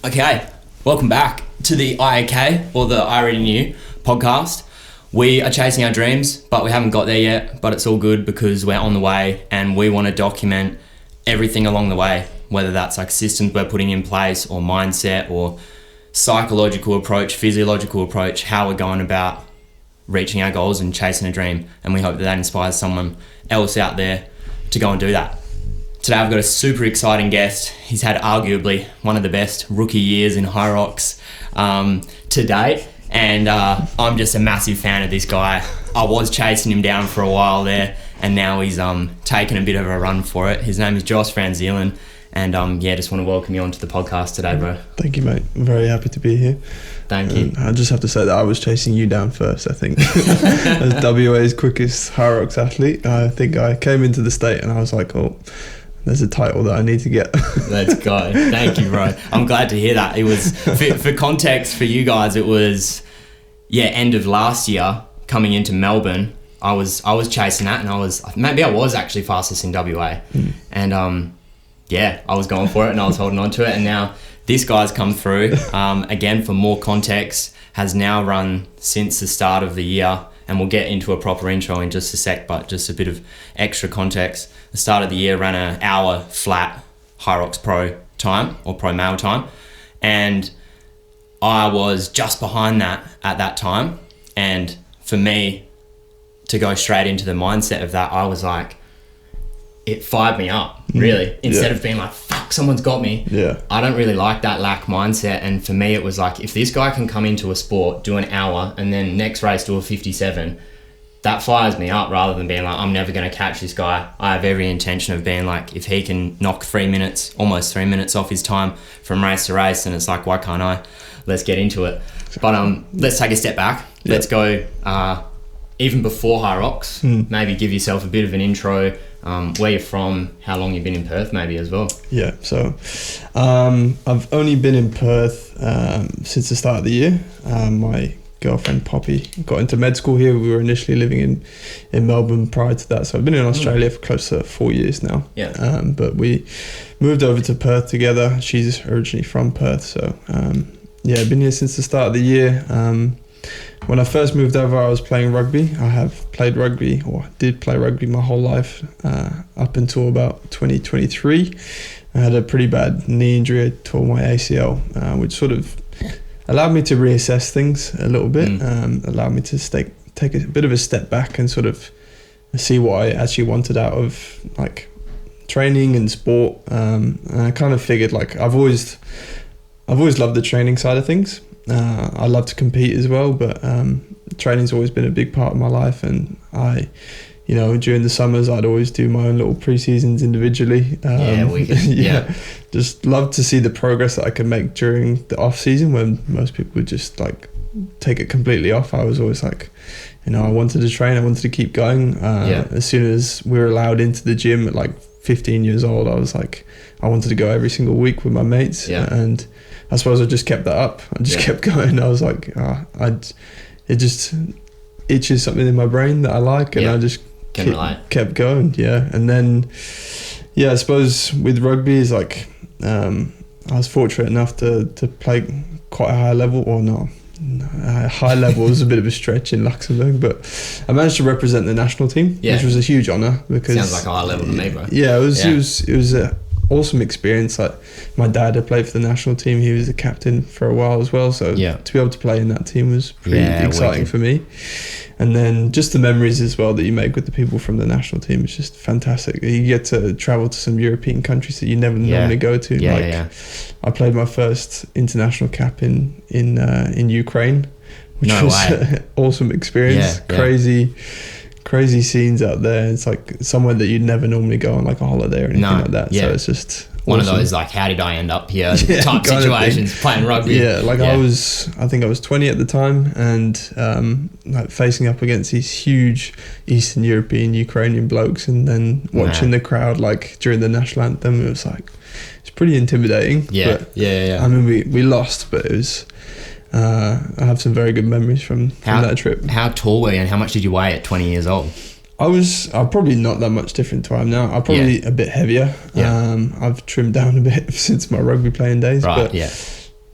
Okay, welcome back to the IAK, or the I Already Knew podcast. We are chasing our dreams, but we haven't got there yet, but it's all good because we're on the way and we want to document everything along the way, whether that's like systems we're putting in place or mindset or psychological approach, physiological approach, how we're going about reaching our goals and chasing a dream. And we hope that inspires someone else out there to go and do that. Today I've got a super exciting guest. He's had arguably one of the best rookie years in Hyrox to date, and I'm just a massive fan of this guy. I was chasing him down for a while there, and now he's taken a bit of a run for it. His name is Josh from Zeeland, and just want to welcome you onto the podcast today, bro. Thank you, mate. I'm very happy to be here. Thank you. I just have to say that I was chasing you down first, I think. As WA's quickest Hyrox athlete, I think I came into the state and I was like, oh, there's a title that I need to get. Let's go. Thank you, bro. I'm glad to hear that. It was, for context for you guys, it was, end of last year, coming into Melbourne. I was chasing that, and I was actually fastest in WA. And I was going for it and I was holding on to it. And now this guy's come through, again, for more context, has now run since the start of the year. And we'll get into a proper intro in just a sec, but just a bit of extra context. The start of the year ran an hour flat Hyrox Pro time, or Pro Male time. And I was just behind that at that time. And for me to go straight into the mindset of that, I was like, it fired me up, really. Instead of being like, fuck, someone's got me. Yeah. I don't really like that lack mindset. And for me, it was like, if this guy can come into a sport, do an hour, and then next race do a 57, that fires me up rather than being like, I'm never going to catch this guy. I have every intention of being like, if he can knock almost 3 minutes off his time from race to race, and it's like, why can't I? Let's get into it. But let's take a step back. Yeah. Let's go even before Hyrox, maybe give yourself a bit of an intro, where you're from, how long you've been in Perth maybe as well. Yeah, so I've only been in Perth since the start of the year. My girlfriend Poppy got into med school here. We were initially living in Melbourne prior to that, so I've been in Australia for close to 4 years now. But we moved over to Perth together. She's originally from Perth, so I've been here since the start of the year. When I first moved over, I was playing rugby. I have played rugby, or did play rugby my whole life, up until about 2023. I had a pretty bad knee injury. I tore my ACL, which sort of allowed me to reassess things a little bit, allowed me to take a bit of a step back and sort of see what I actually wanted out of like training and sport. And I kind of figured like I've always loved the training side of things. I love to compete as well, but training's always been a big part of my life, and during the summers I'd always do my own little pre-seasons individually. Just love to see the progress that I could make during the off season when most people would just like take it completely off. I was always like, I wanted to train, I wanted to keep going. As soon as we were allowed into the gym at like 15 years old, I was like, I wanted to go every single week with my mates, and I suppose I just kept that up. I just kept going. I was like, it just itches something in my brain that I like, and I just kept going. And then, I suppose with rugby is like, I was fortunate enough to play quite a high level, or no, high level was a bit of a stretch in Luxembourg, but I managed to represent the national team, which was a huge honour because sounds like a high level to me, bro. It was a awesome experience. Like my dad had played for the national team, he was the captain for a while as well, so to be able to play in that team was pretty exciting for me. And then just the memories as well that you make with the people from the national team is just fantastic. You get to travel to some European countries that you never normally go to. I played my first international cap in Ukraine, which was an awesome experience. Crazy scenes out there. It's like somewhere that you'd never normally go on like a holiday or anything like that. So it's just one of those like, how did I end up here type situations playing rugby. I think I was 20 at the time, and like facing up against these huge Eastern European Ukrainian blokes, and then watching the crowd like during the national anthem. It was like, it's pretty intimidating. I mean, we lost, but it was I have some very good memories from that trip. How tall were you, and how much did you weigh at 20 years old? I'm probably not that much different to where I am now. I'm probably a bit heavier. I've trimmed down a bit since my rugby playing days.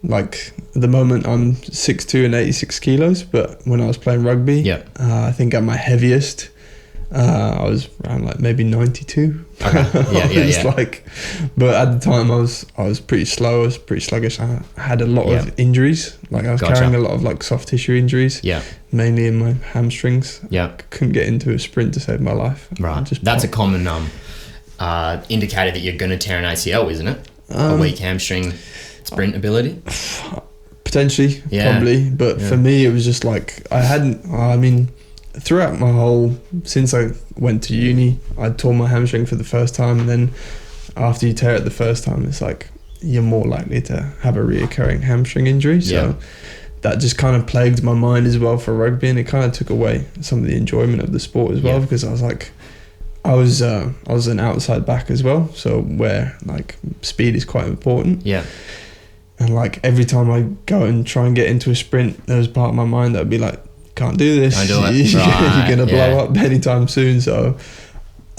like at the moment I'm 6'2" and 86 kilos, but when I was playing rugby, I think at my heaviest, I was around like maybe 92. Okay. Yeah. Like, but at the time I was pretty slow. I was pretty sluggish. I had a lot of injuries. Like I was carrying a lot of like soft tissue injuries. Yeah. Mainly in my hamstrings. Yeah. Couldn't get into a sprint to save my life. Right. That's a common indicator that you're going to tear an ACL, isn't it? A weak hamstring sprint ability. Potentially, probably. But for me, it was just like throughout my since I went to uni, I tore my hamstring for the first time, and then after you tear it the first time, it's like you're more likely to have a reoccurring hamstring injury. So that just kind of plagued my mind as well for rugby, and it kind of took away some of the enjoyment of the sport as well, because I was like, I was an outside back as well, so where like speed is quite important. Yeah. And like every time I go and try and get into a sprint, there was part of my mind that would be like, can't do this. Don't do it. You're gonna blow up anytime soon. So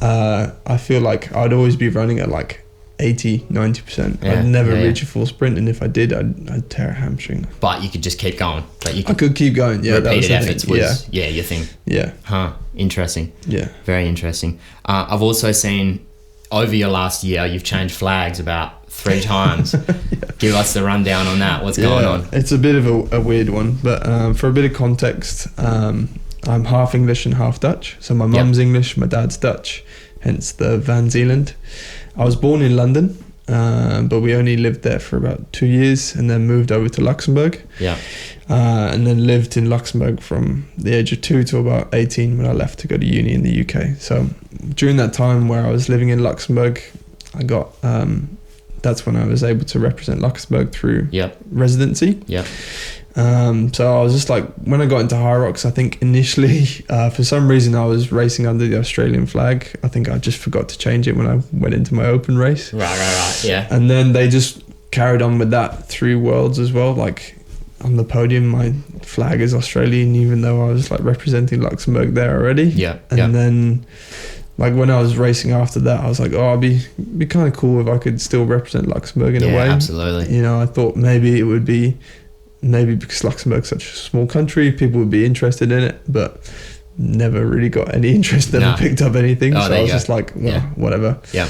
I feel like I'd always be running at like 80-90%. I'd never reach a full sprint, and if I did, I'd tear a hamstring. But you could just keep going. Like I could keep going. Yeah, repeated efforts was your thing. Yeah. Huh. Interesting. Yeah. Very interesting. I've also seen over your last year you've changed flags about 3 times. Give us the rundown on that. What's going on? It's a bit of a weird one, but for a bit of context, I'm half English and half Dutch. So my mum's English, my dad's Dutch, hence the Van Zeeland. I was born in London, but we only lived there for about 2 years and then moved over to Luxembourg. Yeah. And then lived in Luxembourg from the age of 2 to about 18 when I left to go to uni in the UK. So during that time where I was living in Luxembourg, I got... that's when I was able to represent Luxembourg through residency. Yeah. So I was just like, when I got into Hyrox, I think initially, for some reason, I was racing under the Australian flag. I think I just forgot to change it when I went into my open race. Right. Yeah. And then they just carried on with that through Worlds as well. Like on the podium, my flag is Australian, even though I was like representing Luxembourg there already. Yeah. And then... like when I was racing after that, I was like, it'd be kind of cool if I could still represent Luxembourg in a way. Absolutely. You know, I thought maybe it would be, because Luxembourg's such a small country, people would be interested in it, but never really got any interest, never picked up anything. So I was just like, well, whatever. Yeah.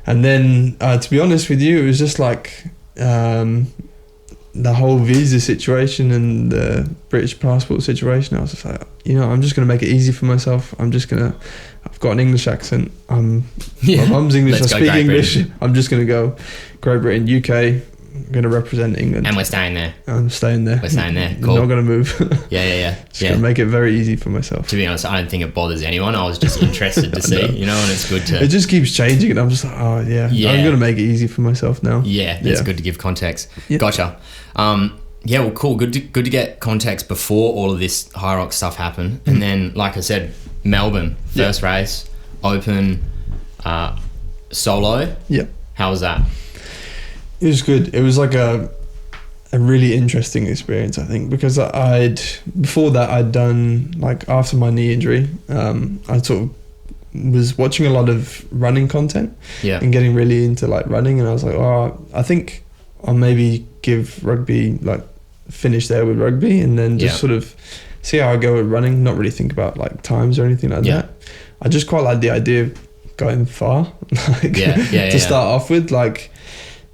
And then, to be honest with you, it was just like the whole visa situation and the British passport situation. I was just like, I'm just going to make it easy for myself. I've got an English accent. My mum's English. I speak English. I'm just going to go Great Britain, UK. I'm going to represent England. And we're staying there. I'm staying there. We're staying there. Cool. I'm not going to move. Just going to make it very easy for myself. To be honest, I don't think it bothers anyone. I was just interested to see, and it's good to... It just keeps changing, and I'm just like, I'm going to make it easy for myself now. Yeah, it's good to give context. Yeah. Gotcha. Well, cool. Good to get context before all of this Hyrox stuff happened. And then, like I said, Melbourne, first race, open, solo. Yeah. How was that? It was good. It was like a really interesting experience, I think, because before that I'd done, like after my knee injury, I sort of was watching a lot of running content and getting really into like running, and I was like, I think I'll maybe give rugby, like finish there with rugby, and then just sort of see how I go with running, not really think about like times or anything like that. I just quite like the idea of going far, to start off with. Like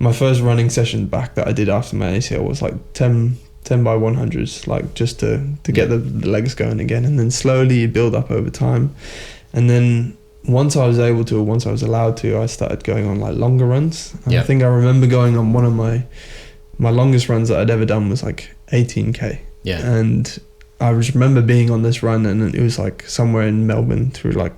my first running session back that I did after my ACL was like 10 by 100s, like just to get the legs going again, and then slowly build up over time. And then once I was allowed to, I started going on like longer runs. And I think I remember going on one of my longest runs that I'd ever done was like 18k. Yeah. And I just remember being on this run, and it was like somewhere in Melbourne through like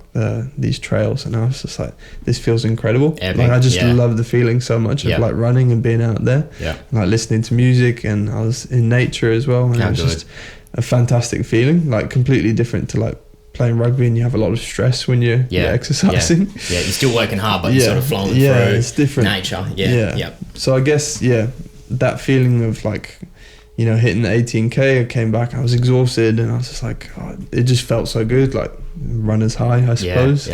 these trails, and I was just like, this feels incredible. Epic. Like I just love the feeling so much of like running and being out there, and like listening to music, and I was in nature as well, and it was just a fantastic feeling, like completely different to like playing rugby, and you have a lot of stress when you're exercising. Yeah, you're still working hard, but you're sort of flowing through. It's different. Nature. So I guess that feeling of like, hitting the 18k, I came back, I was exhausted, and I was just like, it just felt so good, like runner's high, I suppose.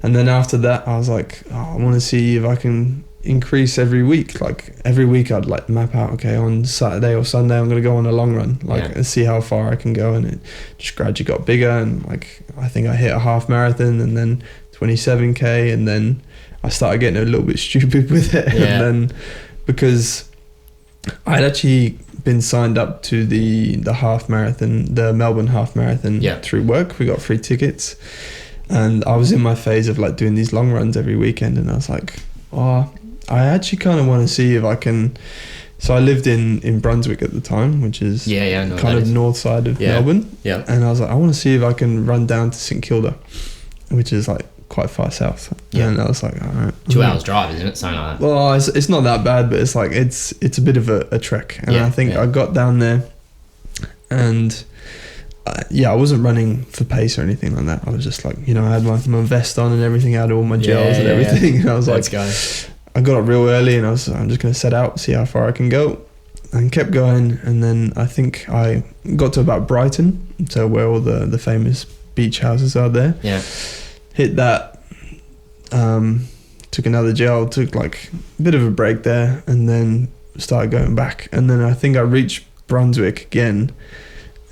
And then after that, I was like, I want to see if I can increase every week. Like every week I'd like map out, okay, on Saturday or Sunday I'm gonna go on a long run, like and see how far I can go, and it just gradually got bigger, and like I think I hit a half marathon and then 27k, and then I started getting a little bit stupid with it. And then because I'd actually been signed up to the half marathon, the Melbourne half marathon through work. We got free tickets, and I was in my phase of like doing these long runs every weekend, and I was like, oh, I actually kind of want to see if I can. So I lived in Brunswick at the time, which is kind of north side of Melbourne. Yeah. And I was like, I want to see if I can run down to St Kilda, which is like quite far south. Yeah. And I was like, all right. 2 hours drive, isn't it? Something like that. Well, it's not that bad, but it's like it's a bit of a trek. And I think I got down there, and I wasn't running for pace or anything like that. I was just like, I had my vest on and everything, I had all my gels and everything. And I was like, I got up real early, and I'm just going to set out, see how far I can go, and kept going. And then I think I got to about Brighton, so where all the famous beach houses are there. Yeah. Hit that, took another gel, took like a bit of a break there, and then started going back. And then I think I reached Brunswick again,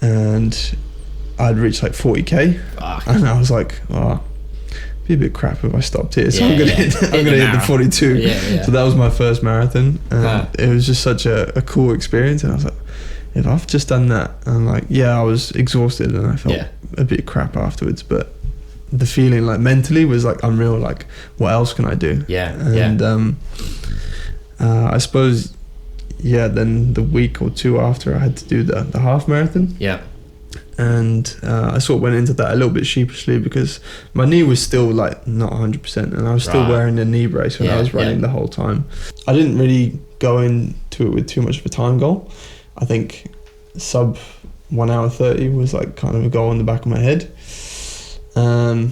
and I'd reached like 40k. Fuck. And I was like, oh, be a bit crap if I stopped here, so I'm gonna hit the 42. So that was my first marathon, and it was just such a cool experience. And I was like, if I've just done that, and like I was exhausted and I felt a bit crap afterwards, but the feeling like mentally was like unreal. Like, what else can I do? I suppose then the week or two after, I had to do the half marathon. And I sort of went into that a little bit sheepishly, because my knee was still like not 100%, and I was still wearing a knee brace when I was running the whole time. I didn't really go into it with too much of a time goal. I think sub 1 hour 30 was like kind of a goal in the back of my head. And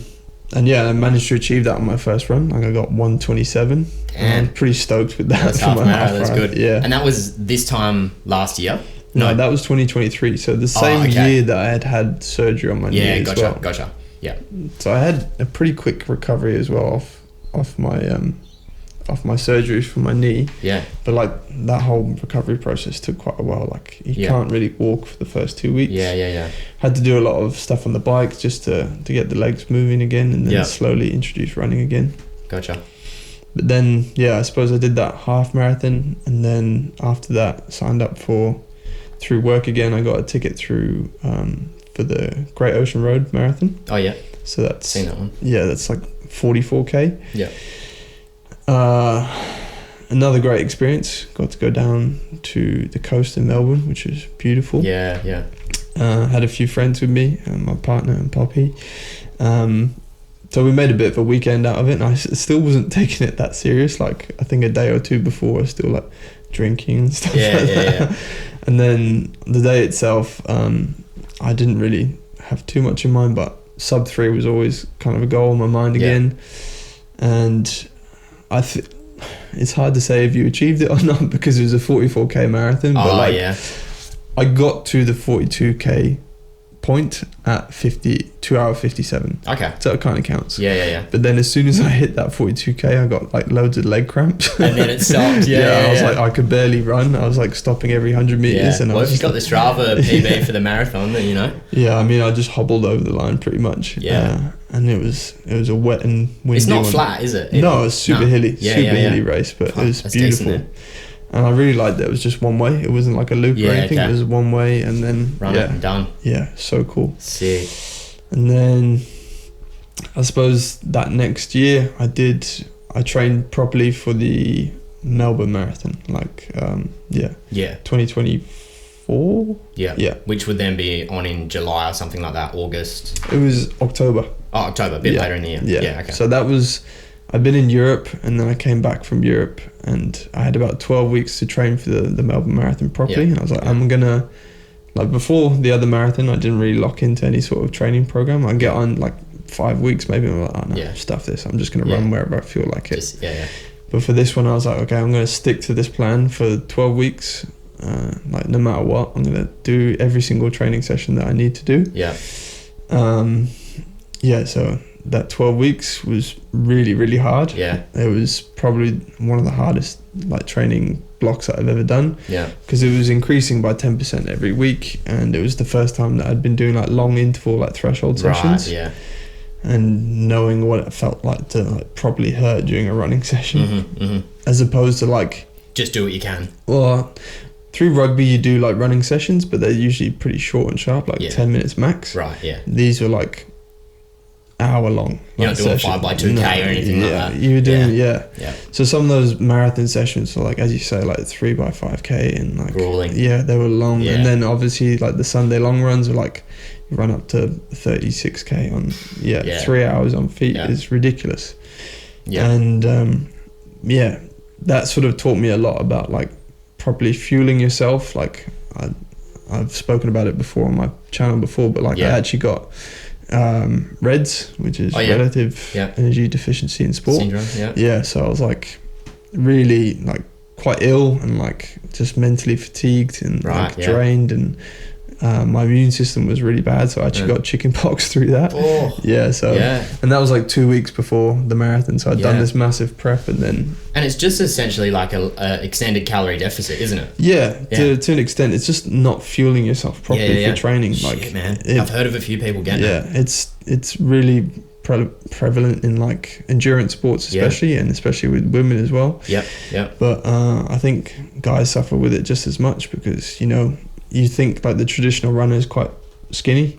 I managed to achieve that on my first run. Like I got 1:27. I'm pretty stoked with that. That's half marathon. That's good. Yeah. And that was this time last year? No, that was 2023. So the same year that I had surgery on my knee as well. Gotcha. Yeah. So I had a pretty quick recovery as well off my surgery for my knee. Yeah. But like that whole recovery process took quite a while. Like you can't really walk for the first 2 weeks. Yeah. Had to do a lot of stuff on the bike just to get the legs moving again, and then slowly introduce running again. Gotcha. But then I suppose I did that half marathon, and then after that signed up through work again. I got a ticket through for the Great Ocean Road Marathon. Oh yeah. So that's seen that one. Yeah, that's like 44k. Yeah. Another great experience. Got to go down to the coast in Melbourne, which was beautiful. Yeah. Had a few friends with me, and my partner and Poppy. So we made a bit of a weekend out of it, and I still wasn't taking it that serious. Like I think a day or two before, I was still like drinking and stuff like that. Yeah. And then the day itself, I didn't really have too much in mind, but sub 3 was always kind of a goal in my mind again. And it's hard to say if you achieved it or not, because it was a 44k marathon. But I got to the 42k point at 2 hour 57. Okay. So it kind of counts. Yeah. But then as soon as I hit that 42k, I got like loads of leg cramps. And then it stopped. I was like, I could barely run. I was like stopping every 100 meters. And if you've got the Strava PB for the marathon, then Yeah, I mean, I just hobbled over the line pretty much. Yeah. And it was a wet and windy. It's not flat, is it? No, it's super hilly. Hilly race, but it was beautiful. Decent, and I really liked that it was just one way. It wasn't like a loop or anything. It was one way, and then run it and done. Yeah, so cool. Sick. And then I suppose that next year I trained properly for the Melbourne Marathon. 2024. Yeah. Which would then be on in July or something like that, August. It was October. Oh, October, a bit later in the year. Yeah. Okay. So that was. I've been in Europe, and then I came back from Europe, and I had about 12 weeks to train for the Melbourne Marathon properly. And I was like, I'm gonna, like before the other marathon, I didn't really lock into any sort of training program. I get on like 5 weeks maybe, and I'm like, oh no, stuff this. I'm just gonna run wherever I feel like it. But for this one, I was like, okay, I'm gonna stick to this plan for 12 weeks. Like no matter what, I'm gonna do every single training session that I need to do. So that 12 weeks was really, really hard. Yeah. It was probably one of the hardest like training blocks that I've ever done. Yeah. Because it was increasing by 10% every week, and it was the first time that I'd been doing like long interval like threshold sessions. Right, yeah. And knowing what it felt like to like probably hurt during a running session, as opposed to like just do what you can. Well, through rugby you do like running sessions, but they're usually pretty short and sharp, like 10 minutes max. Right, yeah. These were like hour long. You're not doing 5x2K or anything like that. You were doing yeah. Yeah. So some of those marathon sessions were like, as you say, like 3x5K and like grueling. Yeah, they were long. Yeah. And then obviously like the Sunday long runs were like you run up to 36K on 3 hours on feet is ridiculous. Yeah. And that sort of taught me a lot about like properly fueling yourself. Like I've spoken about it before on my channel before, but like I actually got REDS, which is relative energy deficiency in sport syndrome. So I was like really like quite ill and like just mentally fatigued and drained, and my immune system was really bad, so I actually got chicken pox through that. And that was like 2 weeks before the marathon, so I'd done this massive prep, and it's just essentially like a extended calorie deficit, isn't it? To an extent. It's just not fueling yourself properly for training. Shit, man. I've heard of a few people getting it. It's really prevalent in like endurance sports especially, and especially with women as well. But I think guys suffer with it just as much, because you think like the traditional runner is quite skinny,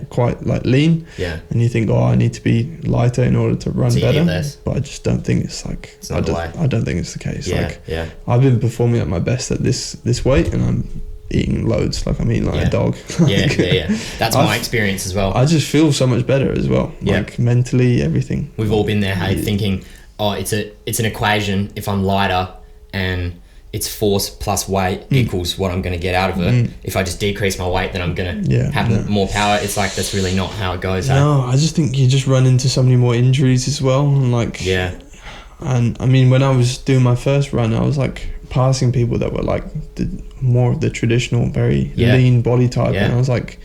quite like lean, and you think, I need to be lighter in order to run better. But I just don't think it's like I don't think it's the case. I've been performing at my best at this weight, and I'm eating loads, like I'm eating like a dog. That's my experience as well. I just feel so much better as well, like mentally, everything. We've all been there, thinking, it's an equation. If I'm lighter and it's force plus weight equals what I'm going to get out of it. If I just decrease my weight, then I'm going to have more power. It's like, that's really not how it goes. No, I just think you just run into so many more injuries as well. And like, and I mean, when I was doing my first run, I was like passing people that were like more of the traditional, very lean body type. And I was like,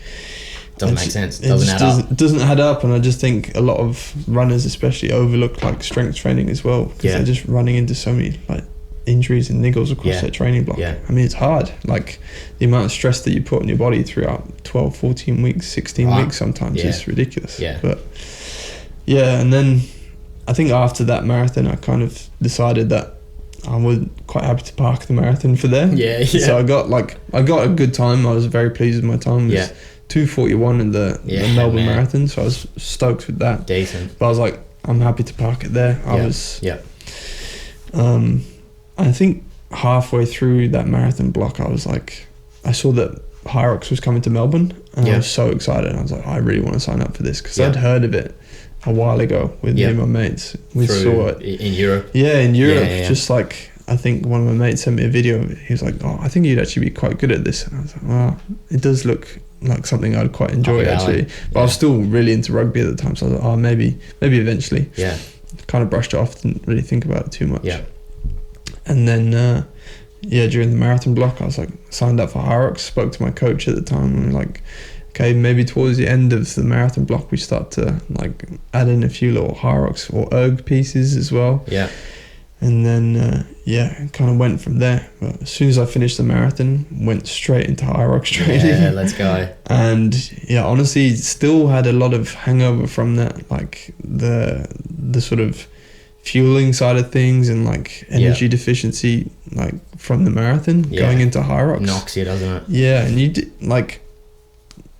doesn't make sense. It doesn't add up. And I just think a lot of runners especially overlook like strength training as well, because they're just running into so many like injuries and niggles across their training block. I mean, it's hard, like the amount of stress that you put on your body throughout 12, 14 weeks, 16 weeks sometimes is ridiculous. But and then I think after that marathon I kind of decided that I was quite happy to park the marathon for there. So I got a good time. I was very pleased with my time. It was 2:41 in the Melbourne Marathon, so I was stoked with that. Decent. But I was like, I'm happy to park it there. I think halfway through that marathon block, I was like, I saw that Hyrox was coming to Melbourne, and I was so excited. I was like, I really want to sign up for this, because I'd heard of it a while ago with me and my mates. We saw it in Europe. In Europe. Just like, I think one of my mates sent me a video. He was like, I think you'd actually be quite good at this. And I was like, well, it does look like something I'd quite enjoy actually. But I was still really into rugby at the time, so I was like, maybe eventually. Kind of brushed it off, didn't really think about it too much. And then during the marathon block, I was like signed up for Hyrox, spoke to my coach at the time, and we were like, okay, maybe towards the end of the marathon block we start to like add in a few little Hyrox or erg pieces as well. And then kind of went from there. But as soon as I finished the marathon, went straight into Hyrox training. Let's go. And honestly, still had a lot of hangover from that, like the sort of fueling side of things and like energy deficiency, like from the marathon going into Hyrox. Knocks you, doesn't it? And you did, like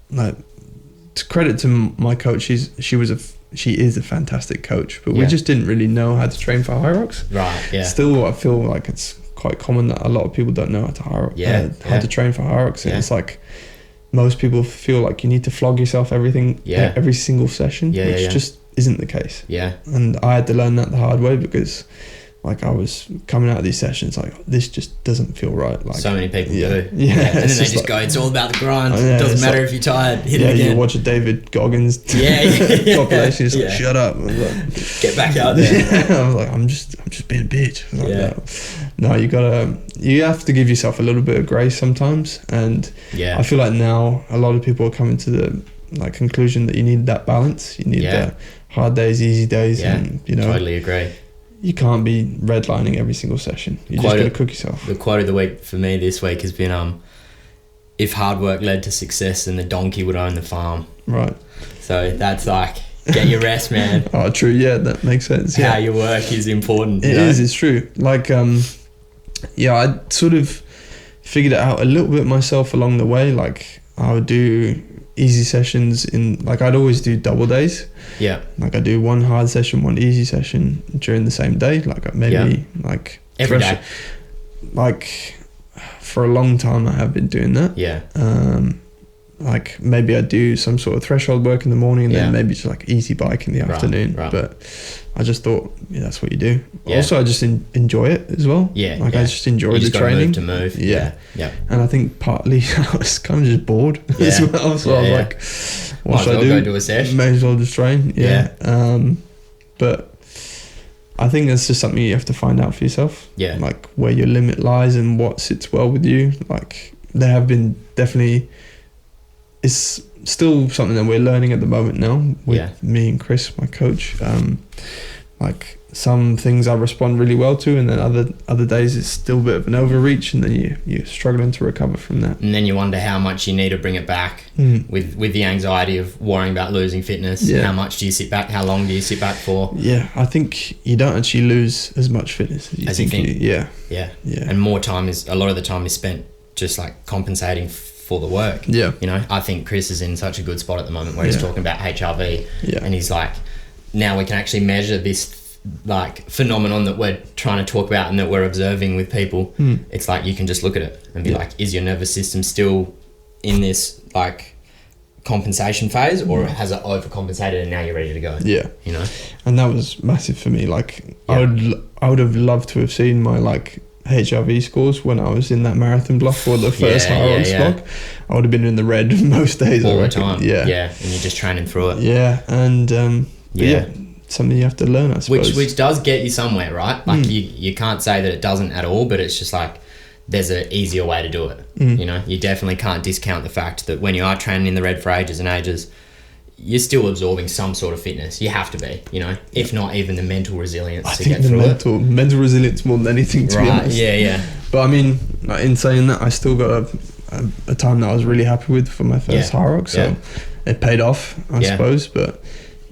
to credit to my coach, she is a fantastic coach, but we just didn't really know how to train for Hyrox. Still, I feel like it's quite common that a lot of people don't know how to train for Hyrox. And it's like most people feel like you need to flog yourself every single session, which just isn't the case. And I had to learn that the hard way, because like I was coming out of these sessions like, this just doesn't feel right. Like so many people do. And then they just go, it's all about the grind. It doesn't matter if you're tired, hit it again. You watch a David Goggins compilation, it's like, shut up. Like, get back out there. I was like, I'm just being a bitch. No, you have to give yourself a little bit of grace sometimes. And I feel like now a lot of people are coming to the like conclusion that you need that balance. You need the hard days, easy days, Yeah, and you know, totally agree. you can't be redlining every single session. You just got to cook yourself. The quote of the week for me this week has been, if hard work led to success, then the donkey would own the farm. Right. So that's like, get your rest, man. Oh, true. Yeah, that makes sense. Yeah. How you work is important. It is. It's true. Like, yeah, I sort of figured it out a little bit myself along the way. Like, I would do easy sessions like I'd always do double days. Yeah. Like I do one hard session, one easy session during the same day. Like maybe like every day. Like for a long time I have been doing that. Yeah. Like maybe I do some sort of threshold work in the morning and then maybe just like easy bike in the afternoon. Right. But I just thought, that's what you do. Yeah. Also, I just enjoy it as well. Yeah. Like I just enjoy the training. Move to move. Yeah. Yeah. And I think partly I was kind of just bored as well. So I was like, what should I do? Go do a session. May as well just train. Yeah. But I think that's just something you have to find out for yourself. Yeah. Like where your limit lies and what sits well with you. Like there have been definitely, it's still something that we're learning at the moment now with me and Chris, my coach. Like some things I respond really well to, and then other days it's still a bit of an overreach, and then you're struggling to recover from that. And then you wonder how much you need to bring it back with the anxiety of worrying about losing fitness. Yeah. How much do you sit back? How long do you sit back for? Yeah, I think you don't actually lose as much fitness as you think. Yeah. And more time a lot of the time is spent just like compensating for the work. Yeah. You know, I think Chris is in such a good spot at the moment where he's talking about HRV and he's like, now we can actually measure this like phenomenon that we're trying to talk about and that we're observing with people. It's like you can just look at it and be like, is your nervous system still in this like compensation phase, or has it overcompensated and now you're ready to go? Yeah. You know? And that was massive for me. Like I would have loved to have seen my like HRV scores when I was in that marathon block or the first Hyrox block. I would have been in the red most days all the time. Yeah. And you're just training through it. Yeah. And something you have to learn, I suppose. Which does get you somewhere, right? Like you can't say that it doesn't at all, but it's just like there's an easier way to do it. You know, you definitely can't discount the fact that when you are training in the red for ages and ages, you're still absorbing some sort of fitness. You have to be, you know, if not even the mental resilience to get through it. Mental resilience more than anything, to be honest. Yeah. But I mean, like, in saying that, I still got a time that I was really happy with for my first Hyrox, so it paid off, I suppose. But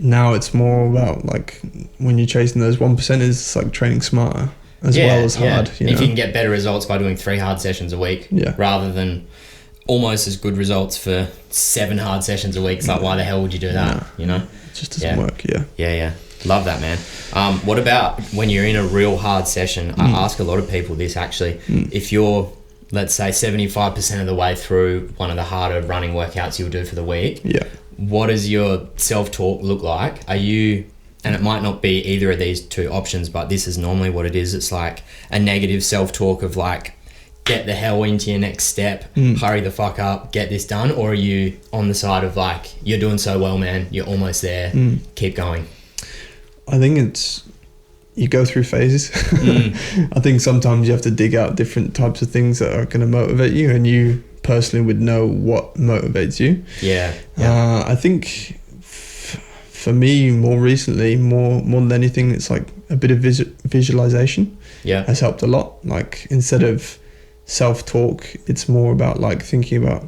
now it's more about like when you're chasing those 1%, it's like training smarter as well as hard. You know? If you can get better results by doing 3 hard sessions a week rather than almost as good results for 7 hard sessions a week, it's like, why the hell would you do that? You know, it just doesn't work. Yeah. Love that, man. What about when you're in a real hard session? I ask a lot of people this actually. If you're, let's say, 75% of the way through one of the harder running workouts you'll do for the week, what does your self-talk look like? Are you, and it might not be either of these two options, but this is normally what it is. It's like a negative self-talk of like, get the hell into your next step, hurry the fuck up, get this done? Or are you on the side of like, you're doing so well, man, you're almost there, keep going? I think you go through phases. I think sometimes you have to dig out different types of things that are going to motivate you, and you personally would know what motivates you. I think for me, more recently, more than anything, it's like a bit of visualization has helped a lot. Like instead of self-talk, it's more about like thinking about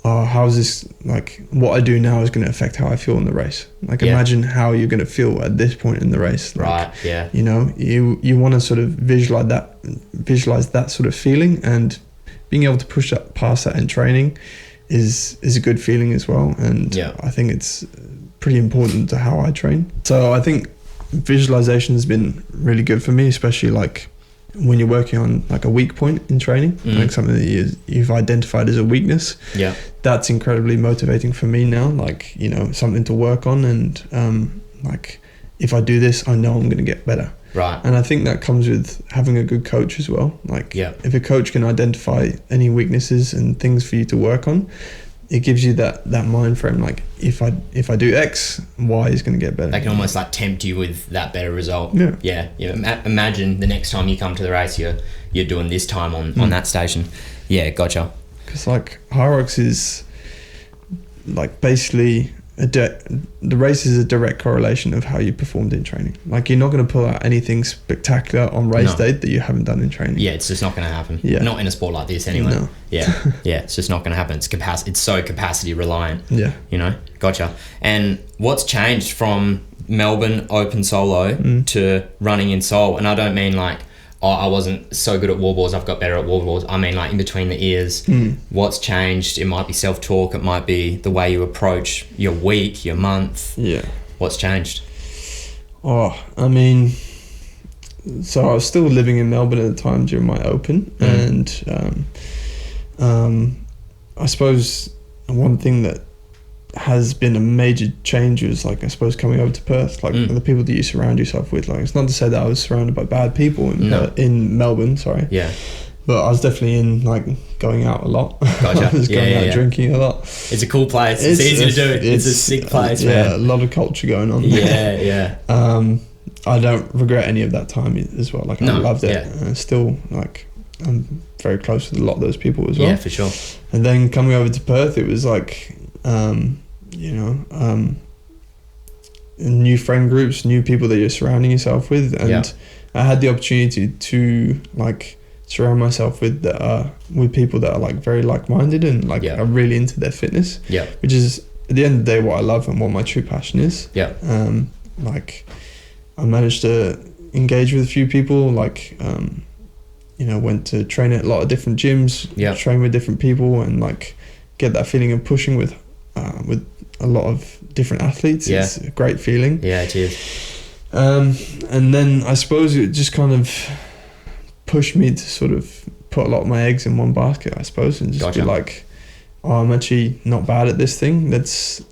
how's this, like what I do now is going to affect how I feel in the race. Like imagine how you're going to feel at this point in the race. Like, you know, you want to sort of visualize that sort of feeling, and being able to push that past that in training is a good feeling as well. And I think it's pretty important to how I train. So I think visualization has been really good for me, especially like when you're working on like a weak point in training, like something that you've identified as a weakness. That's incredibly motivating for me now, like, you know, something to work on. And like if I do this, I know I'm going to get better. And I think that comes with having a good coach as well. Like if a coach can identify any weaknesses and things for you to work on, it gives you that mind frame. Like if I do X, Y is going to get better. They can almost like tempt you with that better result. Imagine the next time you come to the race, you're doing this time on that station. Gotcha. Because like Hyrox is like basically the race is a direct correlation of how you performed in training. Like, you're not going to pull out anything spectacular on race day that you haven't done in training. Yeah, it's just not going to happen. Yeah. Not in a sport like this anyway. No. Yeah, it's just not going to happen. It's so capacity reliant. Yeah. You know, gotcha. And what's changed from Melbourne open solo to running in Seoul? And I don't mean like, oh, I wasn't so good at wall balls, I've got better at wall balls. I mean, like, in between the ears, what's changed? It might be self-talk, it might be the way you approach your week, your month. Yeah. What's changed? Oh, I mean, so I was still living in Melbourne at the time during my open, and I suppose one thing that has been a major change was, like, I suppose, coming over to Perth, like the people that you surround yourself with. Like, it's not to say that I was surrounded by bad people in Melbourne, sorry. Yeah. But I was definitely in, like, going out a lot. Gotcha. I was going out drinking a lot. It's a cool place. It's easy to do. It's a sick place, man. Yeah, a lot of culture going on. Yeah. I don't regret any of that time as well. Like, I loved it. And still, like, I'm very close with a lot of those people as well. Yeah, for sure. And then coming over to Perth, it was like, new friend groups, new people that you're surrounding yourself with, and I had the opportunity to, like, surround myself with people that are, like, very like-minded and, like, are really into their fitness. Yeah, which is at the end of the day what I love and what my true passion is. Yeah. Like, I managed to engage with a few people, like, went to train at a lot of different gyms, train with different people, and, like, get that feeling of pushing with a lot of different athletes. It's a great feeling. Yeah, it is. And then I suppose it just kind of pushed me to sort of put a lot of my eggs in one basket, I suppose, and just be like, oh, I'm actually not bad at this thing. Let's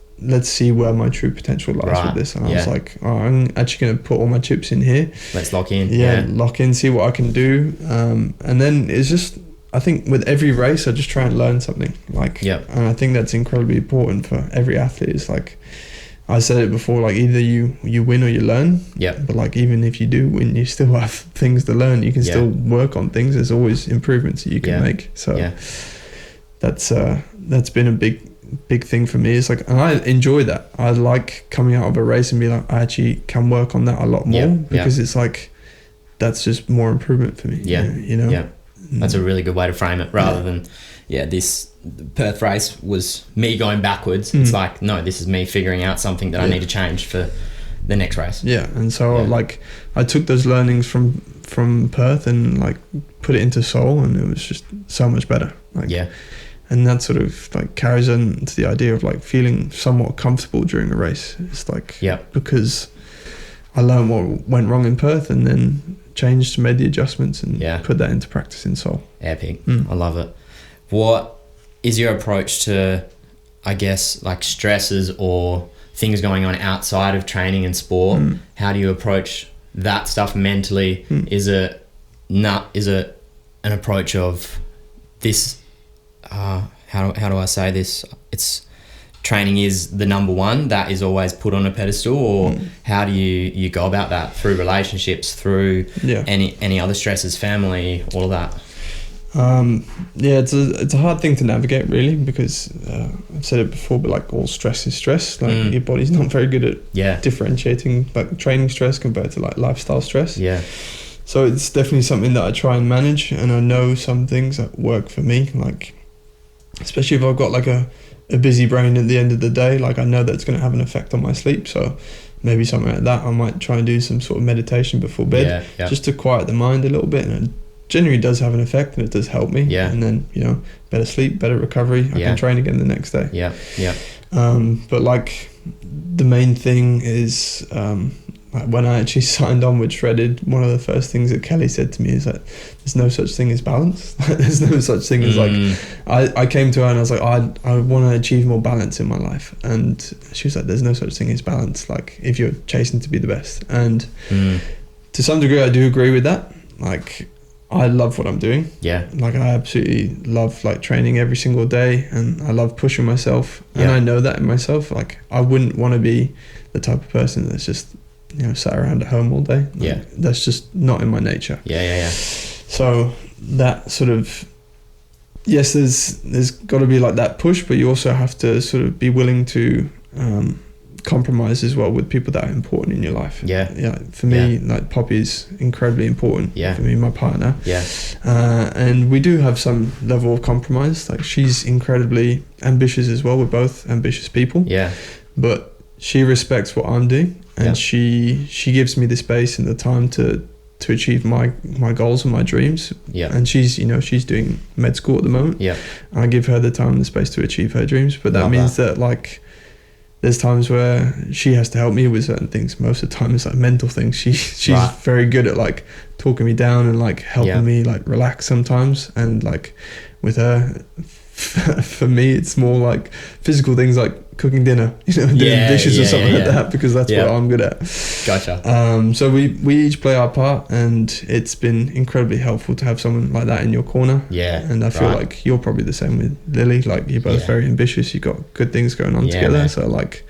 see where my true potential lies with this. And I was like, oh, I'm actually going to put all my chips in here. Let's lock in. Lock in, see what I can do. And then it's just, I think with every race, I just try and learn something. Like, and I think that's incredibly important for every athlete. It's like, I said it before, like, either you win or you learn. Yeah. But, like, even if you do win, you still have things to learn. You can still work on things. There's always improvements that you can make. So that's been a big thing for me. It's like, and I enjoy that. I like coming out of a race and be like, I actually can work on that a lot more because it's like, that's just more improvement for me. Yeah. You know? Yeah. That's a really good way to frame it, rather than, this Perth race was me going backwards. It's like, no, this is me figuring out something that I need to change for the next race. Yeah, and so like, I took those learnings from Perth and, like, put it into Seoul, and it was just so much better. Like, and that sort of, like, carries on to the idea of, like, feeling somewhat comfortable during a race. It's like, because I learned what went wrong in Perth, and then changed, made the adjustments, and put that into practice in Seoul. Epic. I love it. What is your approach to, I guess, like, stresses or things going on outside of training and sport? How do you approach that stuff mentally? Is it an approach of this, how do I say this? It's training is the number one that is always put on a pedestal, or how do you go about that through relationships, through any other stresses, family, all of that? It's a hard thing to navigate, really, because I've said it before, but, like, all stress is stress. Like, your body's not very good at differentiating, like, training stress compared to, like, lifestyle stress. Yeah. So it's definitely something that I try and manage, and I know some things that work for me, like, especially if I've got, like, a busy brain at the end of the day. Like, I know that's going to have an effect on my sleep, so maybe something like that. I might try and do some sort of meditation before bed, just to quiet the mind a little bit, and it genuinely does have an effect, and it does help me. And then, better sleep, better recovery, I can train again the next day. But, like, the main thing is, like, when I actually signed on with Shredded, one of the first things that Kelly said to me is that there's no such thing as balance. There's no such thing as, like, I came to her and I was like, I want to achieve more balance in my life. And she was like, there's no such thing as balance, like, if you're chasing to be the best. And to some degree, I do agree with that. Like, I love what I'm doing. Yeah. Like, I absolutely love, like, training every single day, and I love pushing myself. And I know that in myself. Like, I wouldn't want to be the type of person that's just, sat around at home all day. Like, that's just not in my nature. So that sort of, yes, there's got to be, like, that push, but you also have to sort of be willing to compromise as well with people that are important in your life. Yeah. For me, like Poppy's incredibly important. Yeah. For me, my partner. Yeah. And we do have some level of compromise. Like she's incredibly ambitious as well. We're both ambitious people. Yeah. But she respects what I'm doing, and she gives me the space and the time to achieve my goals and my dreams. Yeah. And she's doing med school at the moment. Yeah. I give her the time and the space to achieve her dreams. But that means that like there's times where she has to help me with certain things. Most of the time it's like mental things. She's very good at like talking me down and like helping me like relax sometimes. And like with her, for me it's more like physical things like cooking dinner, doing dishes or something like that, because that's what I'm good at. Gotcha. So we each play our part, and it's been incredibly helpful to have someone like that in your corner. Yeah. And I feel like you're probably the same with Lily. Like you're both very ambitious. You've got good things going on together. Man. So like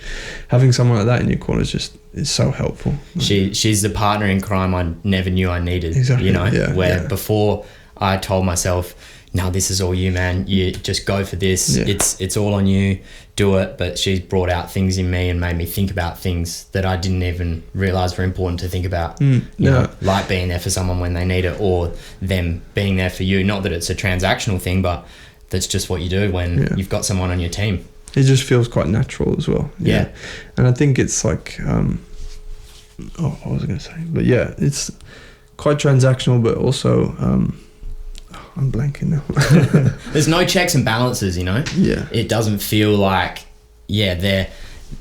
having someone like that in your corner is so helpful. She's the partner in crime I never knew I needed. Exactly. Before I told myself, no, this is all you, man. You just go for this. Yeah. It's all on you. Do it. But she's brought out things in me and made me think about things that I didn't even realize were important to think about. You know, like being there for someone when they need it, or them being there for you. Not that it's a transactional thing, but that's just what you do when you've got someone on your team. It just feels quite natural as well. Yeah. And I think it's like, what was I going to say? But yeah, it's quite transactional, but also, I'm blanking now. There's no checks and balances, Yeah. It doesn't feel like, there,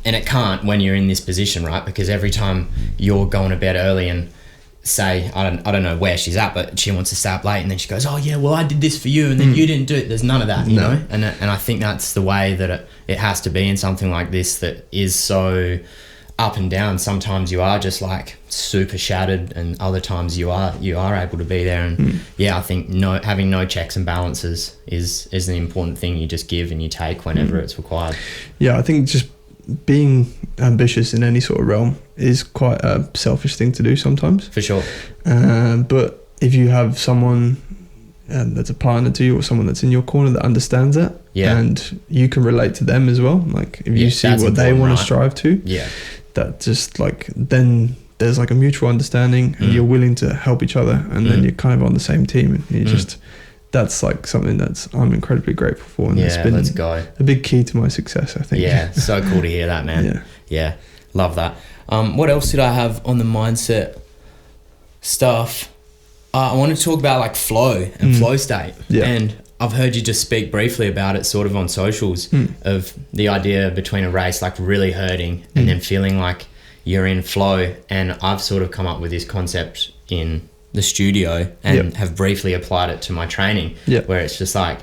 and it can't when you're in this position, right? Because every time you're going to bed early and say, I don't know where she's at, but she wants to stay up late, and then she goes, oh yeah, well I did this for you, and then you didn't do it. There's none of that, you know? And I think that's the way that it has to be in something like this that is so up and down. Sometimes you are just like super shattered, and other times you are able to be there. And I think having no checks and balances is an important thing. You just give and you take whenever it's required. I think just being ambitious in any sort of realm is quite a selfish thing to do sometimes, for sure. But if you have someone that's a partner to you, or someone that's in your corner that understands that, and you can relate to them as well, like if you see what they want to strive to, that just like, then there's like a mutual understanding, and you're willing to help each other, and then you're kind of on the same team, and you just, that's like something I'm incredibly grateful for, and it's been a big key to my success, I think. So cool to hear that, man. Love that. What else did I have on the mindset stuff? I want to talk about like flow and flow state, and I've heard you just speak briefly about it sort of on socials, of the idea between a race like really hurting and then feeling like you're in flow. And I've sort of come up with this concept in the studio and have briefly applied it to my training, where it's just like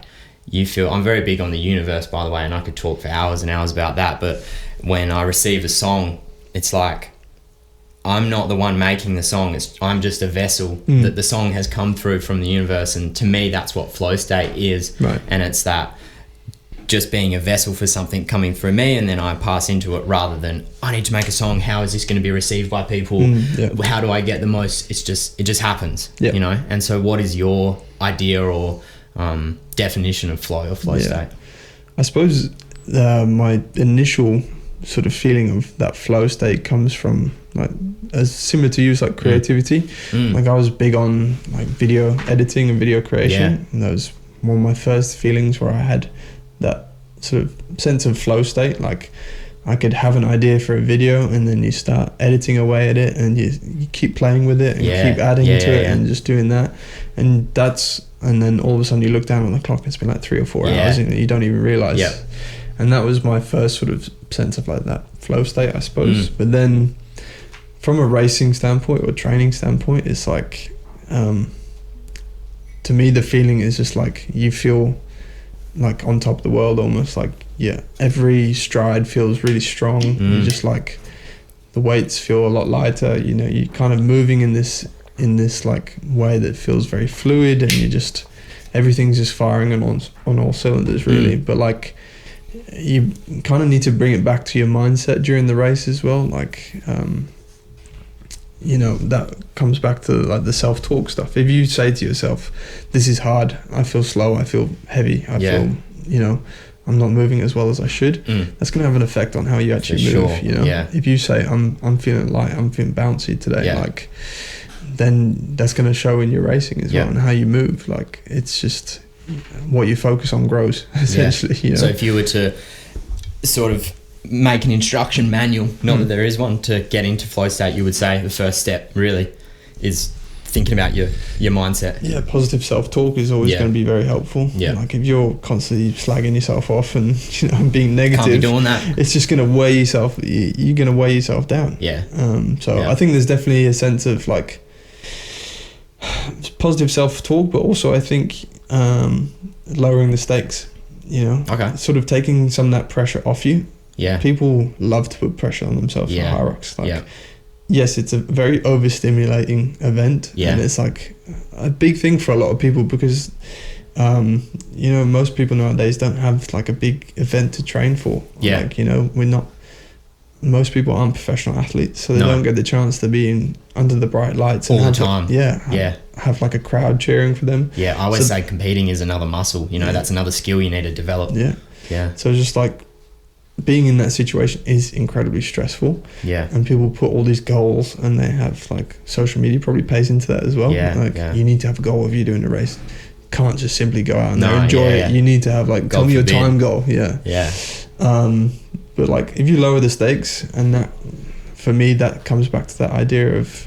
you feel, I'm very big on the universe, by the way, and I could talk for hours and hours about that, but when I receive a song, it's like I'm not the one making the song. I'm just a vessel that the song has come through from the universe. And to me, that's what flow state is. Right. And it's that just being a vessel for something coming through me, and then I pass into it, rather than I need to make a song. How is this going to be received by people? How do I get the most? It just happens, And so what is your idea or definition of flow or flow state? I suppose my initial sort of feeling of that flow state comes from, like, as similar to you, it's like creativity. Like I was big on like video editing and video creation, and that was one of my first feelings where I had that sort of sense of flow state. Like I could have an idea for a video, and then you start editing away at it, and you keep playing with it and keep adding to it and just doing that, and then all of a sudden you look down on the clock and it's been like 3 or 4 hours and you don't even realize. And that was my first sort of sense of like that flow state, I suppose. But then from a racing standpoint or training standpoint, it's like, to me, the feeling is just like you feel like on top of the world almost. Like, every stride feels really strong. You just like, the weights feel a lot lighter, you're kind of moving in this like way that feels very fluid, and everything's just firing on all cylinders, really. But like, you kind of need to bring it back to your mindset during the race as well. Like, that comes back to like the self-talk stuff. If you say to yourself, this is hard, I feel slow, I feel heavy, I feel, I'm not moving as well as I should, that's going to have an effect on how you actually move. Sure. You know, if you say I'm feeling light, I'm feeling bouncy today, like, then that's going to show in your racing as well, and how you move. Like, it's just what you focus on grows, essentially. You know? So if you were to sort of make an instruction manual, not that there is one, to get into flow state, you would say the first step really is thinking about your mindset. Yeah, positive self-talk is always going to be very helpful. Like, if you're constantly slagging yourself off and, you know, being negative, can't be doing that. It's just going to weigh yourself. You're going to weigh yourself down. I think there's definitely a sense of like positive self-talk, but also I think lowering the stakes. You know, sort of taking some of that pressure off you. People love to put pressure on themselves for Hyrox. Like, yes, it's a very overstimulating event, and it's like a big thing for a lot of people because you know, most people nowadays don't have like a big event to train for. Like, you know, most people aren't professional athletes, so they don't get the chance to be under the bright lights all the time. Have like a crowd cheering for them. I always say competing is another muscle. You know, that's another skill you need to develop. So just like being in that situation is incredibly stressful. And people put all these goals, and they have like social media probably pays into that as well. You need to have a goal if you're doing a race. Can't just simply go out and enjoy it. You need to have like, tell me your time goal. But like, if you lower the stakes, and that, for me, that comes back to that idea of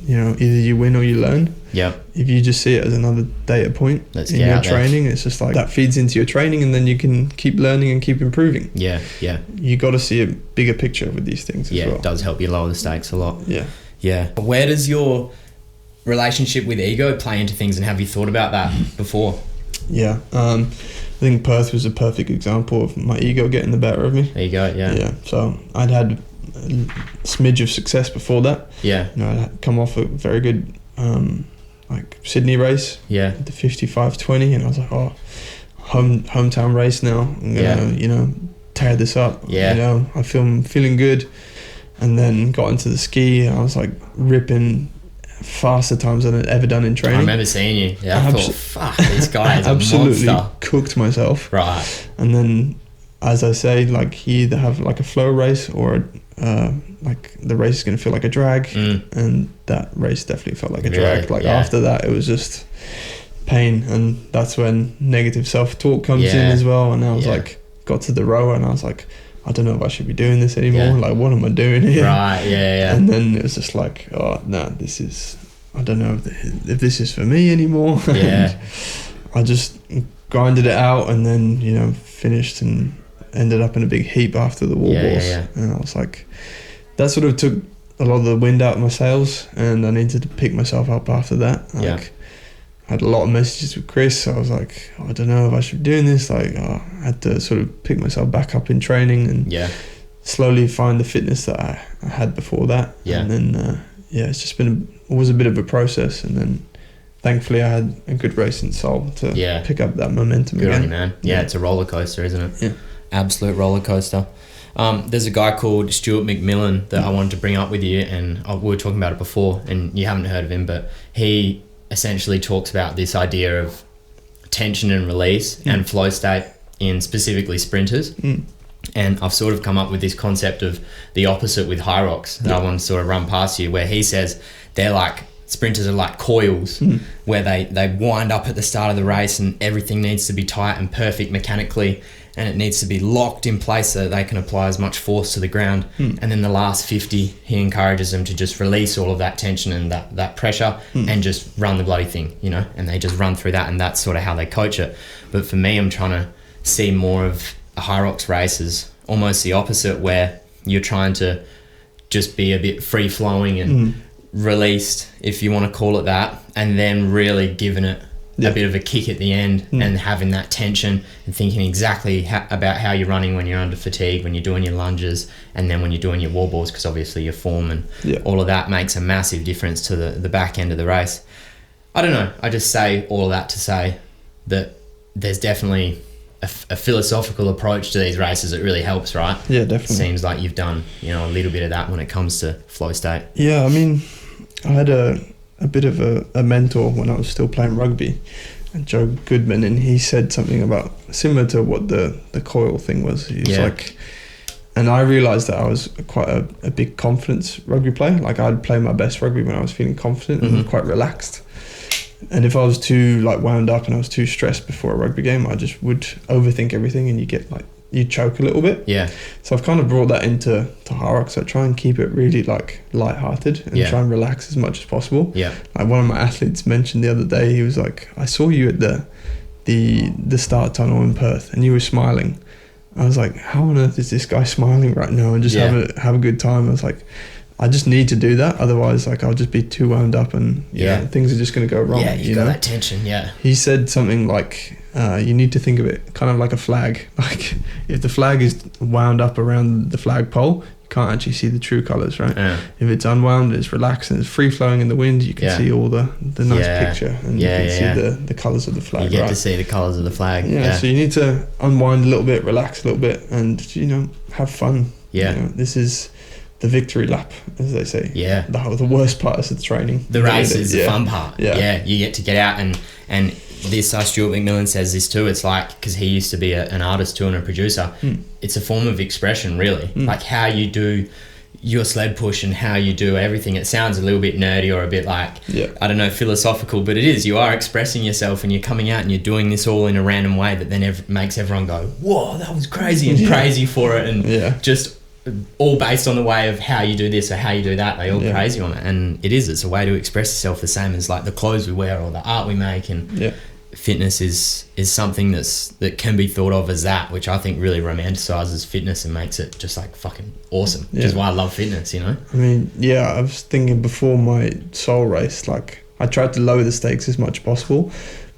you know, either you win or you learn. If you just see it as another data point in your training, it's just like that feeds into your training, and then you can keep learning and keep improving. You got to see a bigger picture with these things as well. It does help you lower the stakes a lot. Where does your relationship with ego play into things, and have you thought about that before? I think Perth was a perfect example of my ego getting the better of me. There you go. So I'd had a smidge of success before that. You know, I'd come off a very good like Sydney race, the 55-20, and I was like, hometown race now, I'm gonna you know, tear this up. You know, I'm feeling good. And then got into the ski, and I was like ripping faster times than I'd ever done in training. I remember seeing you. I thought, fuck, this guy is absolutely a monster. Cooked myself. And then, as I say, like, you either have like a flow race, or like the race is going to feel like a drag, and that race definitely felt like a drag. Like, after that, it was just pain, and that's when negative self-talk comes in as well. And I was like, got to the rower, and I was like, I don't know if I should be doing this anymore. Like, what am I doing here? And then it was just like, oh no, this is, I don't know if this is for me anymore. I just grinded it out, and then, you know, finished and ended up in a big heap after the wall balls. And I was like, that sort of took a lot of the wind out of my sails, and I needed to pick myself up after that. Like, I had a lot of messages with Chris, so I was like, I don't know if I should be doing this. Like, I had to sort of pick myself back up in training, and slowly find the fitness that I had before that. And then it's just been always a bit of a process, and then thankfully I had a good race in Seoul to pick up that momentum good again. On you, man. It's a roller coaster, isn't it? Absolute roller coaster. There's a guy called Stuart McMillan that I wanted to bring up with you, and we were talking about it before, and you haven't heard of him, but he essentially talks about this idea of tension and release and flow state in specifically sprinters. And I've sort of come up with this concept of the opposite with Hyrox that I want to sort of run past you, where he says they're like, sprinters are like coils, where they wind up at the start of the race, and everything needs to be tight and perfect mechanically, and it needs to be locked in place so that they can apply as much force to the ground. And then the last 50, he encourages them to just release all of that tension and that pressure and just run the bloody thing, you know, and they just run through that, and that's sort of how they coach it. But for me, I'm trying to see more of a Hyrox race as almost the opposite, where you're trying to just be a bit free-flowing and released, if you want to call it that, and then really giving it a bit of a kick at the end and having that tension and thinking exactly about how you're running when you're under fatigue, when you're doing your lunges, and then when you're doing your wall balls, because obviously your form and all of that makes a massive difference to the back end of the race. I don't know, I just say all of that to say that there's definitely a philosophical approach to these races that really helps, right? Definitely. Seems like you've done, you know, a little bit of that when it comes to flow state. I mean, I had a bit of a mentor when I was still playing rugby, Joe Goodman, and he said something about similar to what the coil thing was. He was like, and I realised that I was quite a big confidence rugby player. Like I'd play my best rugby when I was feeling confident and quite relaxed. And if I was too like wound up and I was too stressed before a rugby game, I just would overthink everything, and you choke a little bit. Yeah. So I've kind of brought that into Hyrox. I try and keep it really like lighthearted and try and relax as much as possible. Yeah. Like one of my athletes mentioned the other day, he was like, I saw you at the start tunnel in Perth and you were smiling. I was like, how on earth is this guy smiling right now and just have a good time? I was like, I just need to do that, otherwise like I'll just be too wound up and things are just going to go wrong. Yeah, you got that tension. Yeah. He said something like, you need to think of it kind of like a flag. Like if the flag is wound up around the flagpole, you can't actually see the true colours, right? Yeah. If it's unwound, it's relaxed and it's free flowing in the wind, you can see all the nice picture, and you can see the colours of the flag. You get to see the colours of the flag. Yeah, so you need to unwind a little bit, relax a little bit, and have fun. Yeah. This is the victory lap, as they say. Yeah. The worst part is the training. The race is the fun part. Yeah. You get to get out and this, Stuart McMillan says this too, it's like, because he used to be an artist too and a producer, it's a form of expression really. Like how you do your sled push and how you do everything. It sounds a little bit nerdy or a bit like, I don't know, philosophical, but it is. You are expressing yourself and you're coming out and you're doing this all in a random way that then makes everyone go, whoa, that was crazy, and crazy for it, and just all based on the way of how you do this or how you do that. They all praise you on it, and it's a way to express yourself, the same as like the clothes we wear or the art we make. And fitness is something that can be thought of as that, which I think really romanticizes fitness and makes it just like fucking awesome, which is why I love fitness. I mean, I was thinking before my soul race, like I tried to lower the stakes as much as possible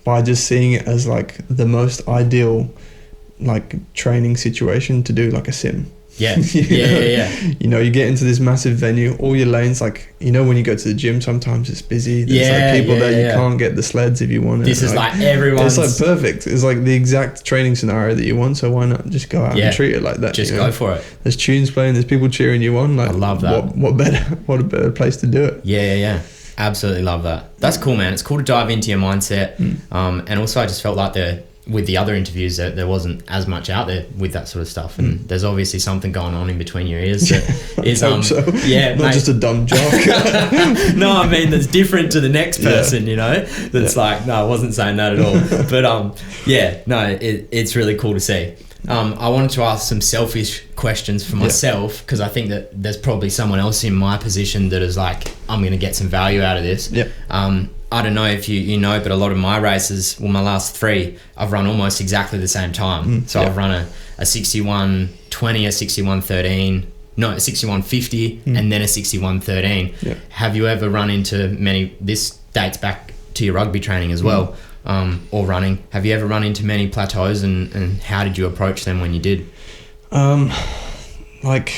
by just seeing it as like the most ideal like training situation to do like a sim. Yeah. You get into this massive venue, all your lanes, like, when you go to the gym, sometimes it's busy. There's like people there, you can't get the sleds if you want it. This is like everyone's... It's like perfect. It's like the exact training scenario that you want, so why not just go out and treat it like that? Just go for it. There's tunes playing, there's people cheering you on. Like, I love that. What a better place to do it. Yeah. Absolutely love that. That's cool, man. It's cool to dive into your mindset. And also I just felt like with the other interviews there wasn't as much out there with that sort of stuff, and there's obviously something going on in between your ears that is not just a dumb joke. No, I mean that's different to the next person, that's like, no, I wasn't saying that at all. But it's really cool to see. I wanted to ask some selfish questions for myself, because I think that there's probably someone else in my position that is like, I'm going to get some value out of this. I don't know if you know, but a lot of my races, my last 3, I've run almost exactly the same time. So I've run a 61:20, a 61:13, no, a 61:50, and then a 61:13. Have you ever run into many, this dates back to your rugby training as well, or running, have you ever run into many plateaus, and how did you approach them when you did? Like,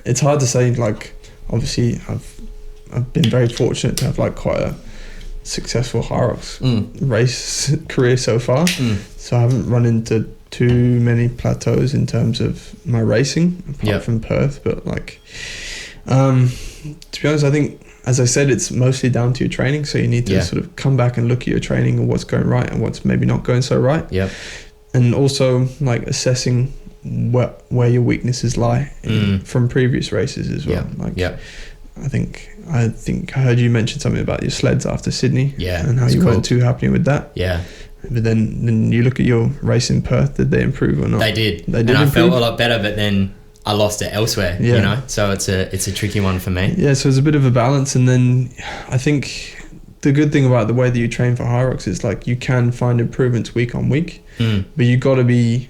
it's hard to say, like, obviously I've been very fortunate to have like quite a successful Hyrox race career so far. So I haven't run into too many plateaus in terms of my racing, apart from Perth. But like, to be honest, I think, as I said, it's mostly down to your training. So you need to sort of come back and look at your training and what's going right and what's maybe not going so right. And also like assessing where your weaknesses lie from previous races as well. I think I heard you mention something about your sleds after Sydney, and how you weren't too happy with that. But then you look at your race in Perth. Did they improve or not? They did. And I felt a lot better, but then I lost it elsewhere. So it's a tricky one for me. So it's a bit of a balance, and then I think the good thing about the way that you train for Hyrox is like you can find improvements week on week, but you gotta be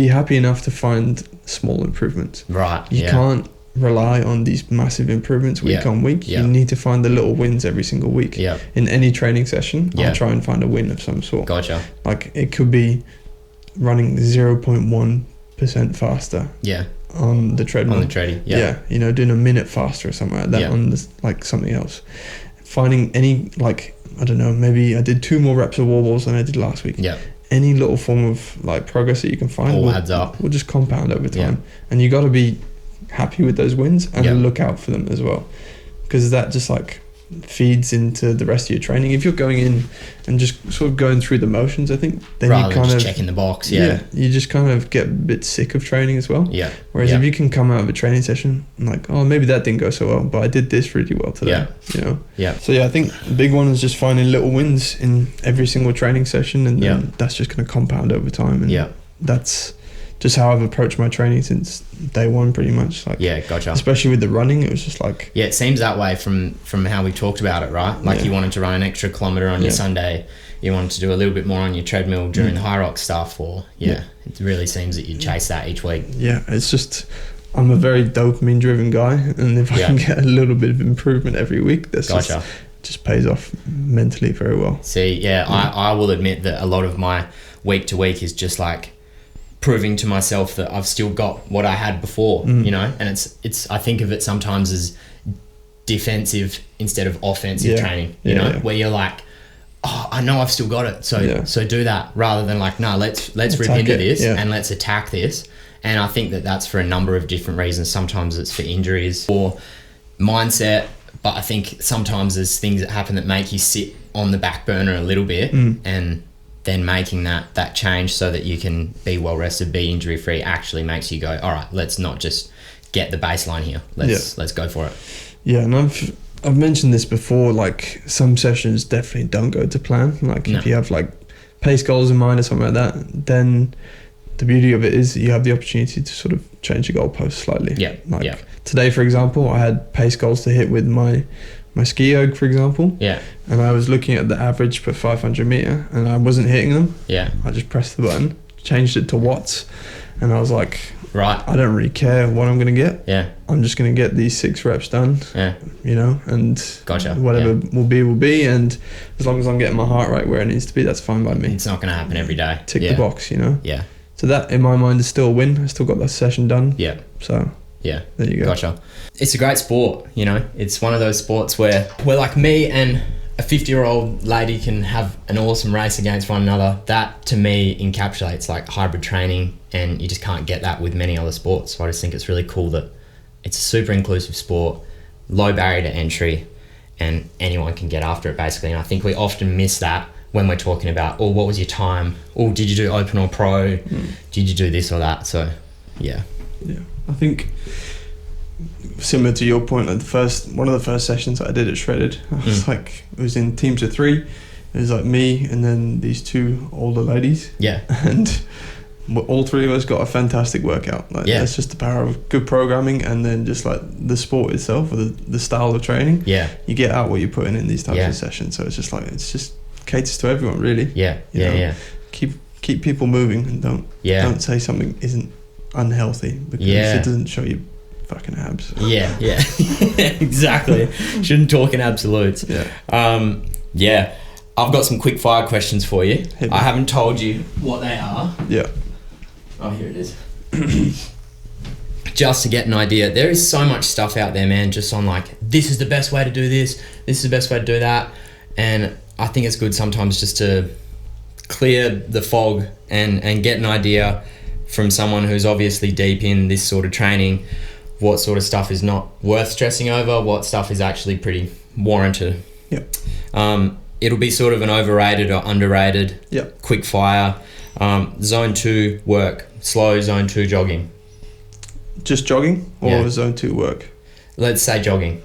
happy enough to find small improvements. Right. You can't rely on these massive improvements week on week. You need to find the little wins every single week. In any training session, I'll try and find a win of some sort. Gotcha. Like it could be running 0.1% faster on the treadmill. Doing a minute faster or something like that on like something else. Finding any, like, I don't know, maybe I did 2 more reps of wobbles than I did last week. Any little form of like progress that you can find all adds up. Will just compound over time. And you got to be happy with those wins and look out for them as well, because that just like feeds into the rest of your training. If you're going in and just sort of going through the motions, I think then Rather you than kind just of checking the box, yeah. you just kind of get a bit sick of training as well. Yeah. Whereas yeah. if you can come out of a training session and like, oh, maybe that didn't go so well, but I did this really well today. Yeah. You know. Yeah. So yeah, I think the big one is just finding little wins in every single training session, and then that's just going to compound over time. And that's just how I've approached my training since day one, pretty much. Like, yeah, gotcha. Especially with the running, it was just like... Yeah, it seems that way from how we talked about it, right? Like you wanted to run an extra kilometre on your Sunday, you wanted to do a little bit more on your treadmill during the Hyrox stuff, or it really seems that you chase that each week. Yeah, it's just... I'm a very dopamine driven guy, and if I can get a little bit of improvement every week, that's just pays off mentally very well. See, I will admit that a lot of my week to week is just like proving to myself that I've still got what I had before, you know, and it's I think of it sometimes as defensive instead of offensive training, you know, where you're like, oh, I know I've still got it, so do that, rather than like, no, let's rip into this and let's attack this. And I think that that's for a number of different reasons. Sometimes it's for injuries or mindset, but I think sometimes there's things that happen that make you sit on the back burner a little bit, and then making that change so that you can be well rested, be injury free, actually makes you go, all right, let's not just get the baseline here. Let's go for it. Yeah, and I've mentioned this before, like some sessions definitely don't go to plan. Like if you have like pace goals in mind or something like that, then the beauty of it is you have the opportunity to sort of change the goalpost slightly. Today, for example, I had pace goals to hit with my ski erg, for example. Yeah. And I was looking at the average per 500 meter and I wasn't hitting them. Yeah. I just pressed the button, changed it to watts, and I was like, right, I don't really care what I'm going to get. Yeah. I'm just going to get these 6 reps done. Yeah. You know, and whatever will be. And as long as I'm getting my heart rate where it needs to be, that's fine by me. It's not going to happen every day. Tick the box, you know? Yeah. So that, in my mind, is still a win. I still got that session done. Yeah. So... yeah, there you go. Gotcha. It's a great sport, you know. It's one of those sports where like me and a 50-year-old lady can have an awesome race against one another. That to me encapsulates like hybrid training, and you just can't get that with many other sports. So I just think it's really cool that it's a super inclusive sport, low barrier to entry, and anyone can get after it basically. And I think we often miss that when we're talking about, oh, what was your time? Oh, did you do open or pro? Did you do this or that? So yeah. Yeah, I think similar to your point, like one of the first sessions that I did at Shredded, I was like, it was in teams of 3. It was like me and then these 2 older ladies. Yeah. And all 3 of us got a fantastic workout. Like that's just the power of good programming, and then just like the sport itself, or the style of training. Yeah. You get out what you're putting in these types of sessions. So it's just caters to everyone really. Yeah. Yeah. Keep people moving, and don't say something isn't unhealthy because it doesn't show you fucking abs. Yeah. Exactly. Shouldn't talk in absolutes. I've got some quick fire questions for you. I haven't told you what they are. Oh, here it is. Just to get an idea, there is so much stuff out there, man, just on like, this is the best way to do this is the best way to do that, and I think it's good sometimes just to clear the fog and get an idea from someone who's obviously deep in this sort of training, what sort of stuff is not worth stressing over, what stuff is actually pretty warranted. It'll be sort of an overrated or underrated quick fire. Zone 2 work, slow zone 2 jogging. Just jogging or zone 2 work? Let's say jogging.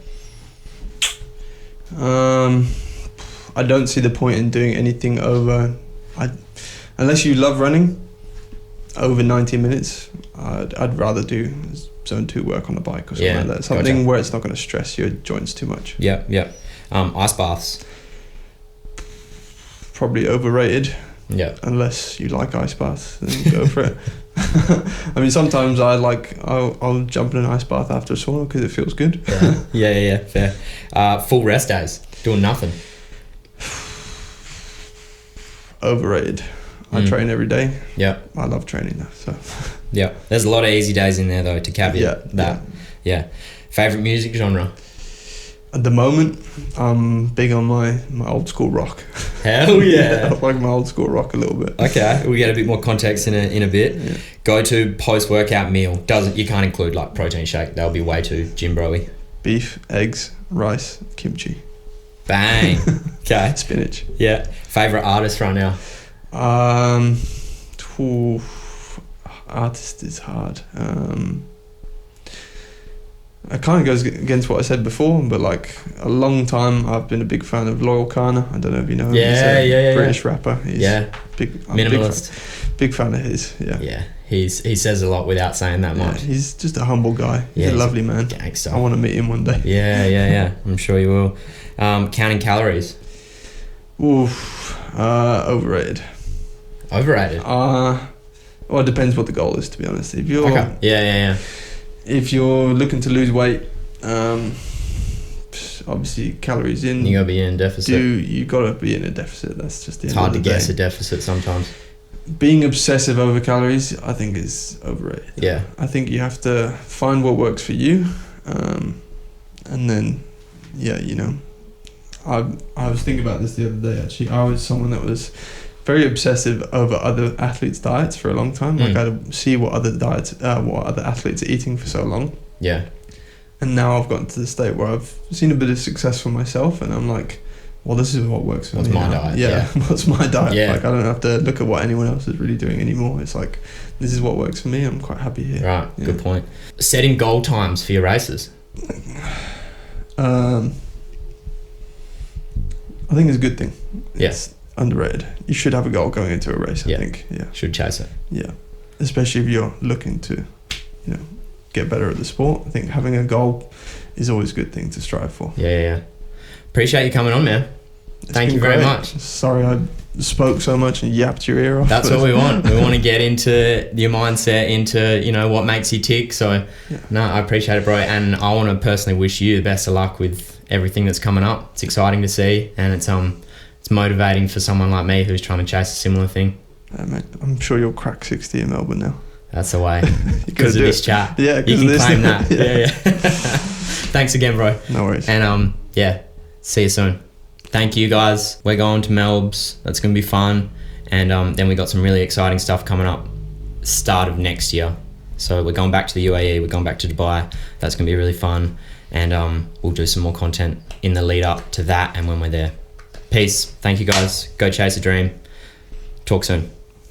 I don't see the point in doing anything over, unless you love running, over 90 minutes. I'd rather do zone 2 work on the bike or something like that. Something where it's not going to stress your joints too much. Ice baths. Probably overrated. Unless you like ice baths, then go for it. I mean, sometimes I'll jump in an ice bath after a sauna because it feels good. Fair. Full rest days, doing nothing. Overrated. I train every day. I love training though. So there's a lot of easy days in there though, to caveat that. Favorite music genre? At the moment, I'm big on my old school rock. Hell yeah. I like my old school rock a little bit. Okay, we'll get a bit more context in a bit. Go to post-workout meal. You can't include like protein shake. That'll be way too gym bro-y. Beef, eggs, rice, kimchi. Bang. Okay. Spinach. Yeah. Favorite artist right now? Ooh, artist is hard. It kind of goes against what I said before, but like a long time I've been a big fan of Loyal Kana. I don't know if you know him. He's a British rapper. He's big, Minimalist. Big fan of his. Yeah. Yeah. He says a lot without saying that much. He's just a humble guy. He's a lovely man. Gangster. I want to meet him one day. Yeah. I'm sure you will. Counting calories. Overrated. Overrated. Well, it depends what the goal is, to be honest. If you're if you're looking to lose weight, obviously calories in. You gotta be in a deficit. You gotta be in a deficit. That's just the it's end hard of to the guess day. a deficit sometimes. Being obsessive over calories, I think, is overrated. Yeah. I think you have to find what works for you, and then, I was thinking about this the other day. Actually, I was someone that was very obsessive over other athletes' diets for a long time. Like I'd see what other athletes are eating for so long. Yeah. And now I've gotten to the state where I've seen a bit of success for myself, and I'm like, well, this is what works for me. What's my diet? Yeah. What's my diet? Yeah. Like I don't have to look at what anyone else is really doing anymore. It's like, this is what works for me. I'm quite happy here. Right. Yeah. Good point. Setting goal times for your races. I think it's a good thing. Yes. It's underrated. You should have a goal going into a race, I think. Yeah. Should chase it. Yeah. Especially if you're looking to, get better at the sport. I think having a goal is always a good thing to strive for. Yeah. Appreciate you coming on, man. Thank you very much. Sorry I spoke so much and yapped your ear off. That's what we want. We want to get into your mindset, into, what makes you tick. So, no, I appreciate it, bro. And I want to personally wish you the best of luck with everything that's coming up. It's exciting to see, and it's motivating for someone like me who's trying to chase a similar thing. Mate, I'm sure you'll crack 60 in Melbourne now. That's the way. Because of this chat. Yeah, you can claim that. Yeah. Thanks again, bro. No worries. And see you soon. Thank you, guys. We're going to Melbs. That's going to be fun. And then we got some really exciting stuff coming up start of next year. So we're going back to the UAE. We're going back to Dubai. That's going to be really fun. And we'll do some more content in the lead up to that and when we're there. Peace. Thank you, guys. Go chase a dream. Talk soon.